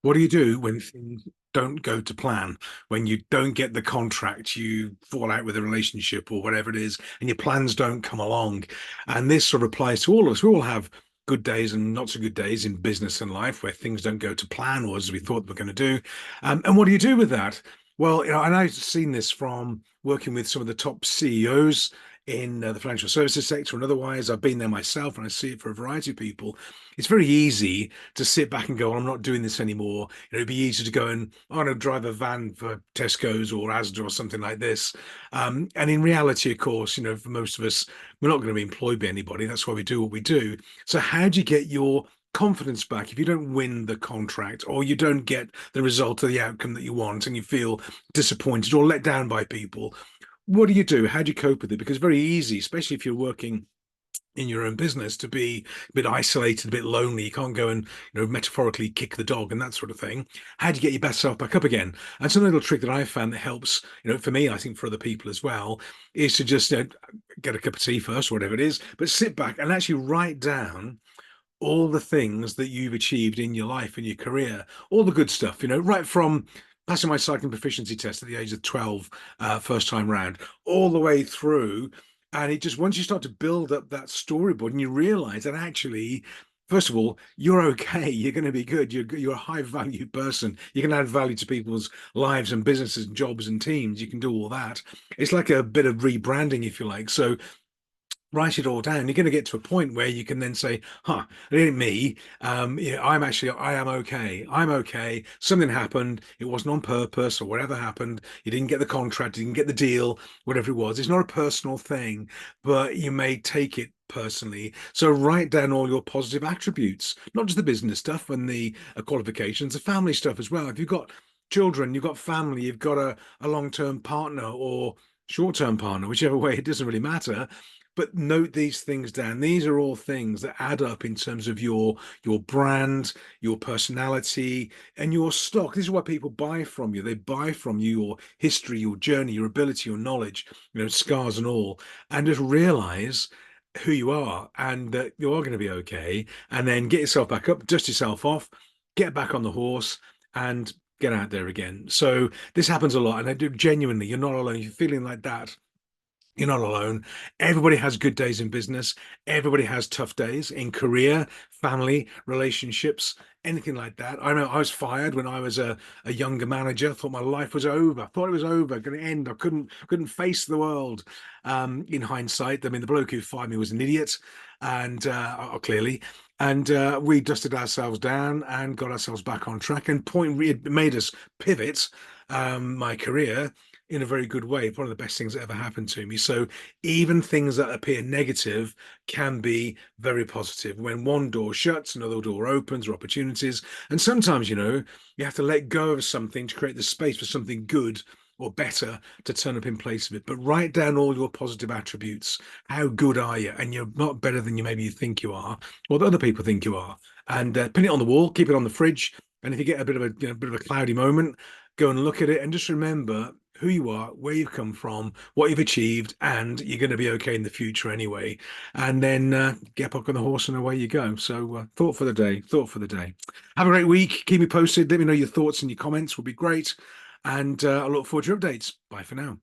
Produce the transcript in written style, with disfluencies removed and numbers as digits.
What do you do when things don't go to plan? When you don't get the contract, you fall out with a relationship or whatever it is, and your plans don't come along. And this sort of applies to all of us. We all have good days and not so good days in business and life where things don't go to plan or as we thought we were going to do. And what do you do with that? Well, and I've seen this from working with some of the top CEOs in the financial services sector and otherwise. I've been there myself and I see it for a variety of people. It's very easy to sit back and go, well, I'm not doing this anymore. It'd be easy to go and I want to drive a van for Tesco's or Asda or something like this. And in reality, of course, for most of us, we're not going to be employed by anybody. That's why we do what we do. So how do you get your confidence back if you don't win the contract or you don't get the result or the outcome that you want and you feel disappointed or let down by people? What do you do? How do you cope with it? Because it's very easy, especially if you're working in your own business, to be a bit isolated, a bit lonely. You can't go and metaphorically kick the dog and that sort of thing. How do you get your best self back up again? And some little trick that I've found that helps, for me, I think for other people as well, is to just get a cup of tea first, or whatever it is, but sit back and actually write down all the things that you've achieved in your life, in your career, all the good stuff, right from passing my cycling proficiency test at the age of 12, first time round, all the way through. And it just, once you start to build up that storyboard and you realize that actually, first of all, you're okay. You're going to be good. You're a high value person. You can add value to people's lives and businesses and jobs and teams. You can do all that. It's like a bit of rebranding, if you like. So write it all down. You're going to get to a point where you can then say, it ain't me. I am okay. I'm okay. Something happened. It wasn't on purpose or whatever happened. You didn't get the contract, you didn't get the deal, whatever it was. It's not a personal thing, but you may take it personally. So write down all your positive attributes, not just the business stuff and the qualifications, the family stuff as well. If you've got children, you've got family, you've got a long-term partner or short-term partner, whichever way, it doesn't really matter. But note these things down. These are all things that add up in terms of your brand, your personality, and your stock. This is why people buy from you. They buy from you your history, your journey, your ability, your knowledge, scars and all, and just realize who you are and that you are going to be okay. And then get yourself back up, dust yourself off, get back on the horse, and get out there again. So this happens a lot, and I do genuinely. You're not alone. You're feeling like that, you're not alone. Everybody has good days in business. Everybody has tough days in career, family, relationships, anything like that. I know I was fired when I was a younger manager. I thought my life was over. I thought it was over, going to end. I couldn't face the world. In hindsight, I mean, the bloke who fired me was an idiot, and clearly. And we dusted ourselves down and got ourselves back on track. And it made us pivot my career in a very good way. One of the best things that ever happened to me. So even things that appear negative can be very positive. When one door shuts, another door opens, or opportunities. And sometimes, you have to let go of something to create the space for something good or better to turn up in place of it. But write down all your positive attributes. How good are you? And you're not better than maybe you think you are, or that other people think you are. And pin it on the wall, keep it on the fridge. And if you get a bit of a cloudy moment, go and look at it and just remember who you are, where you've come from, what you've achieved, and you're going to be okay in the future anyway. And then get back on the horse and away you go. So thought for the day, thought for the day. Have a great week. Keep me posted. Let me know your thoughts and your comments would be great. And I look forward to your updates. Bye for now.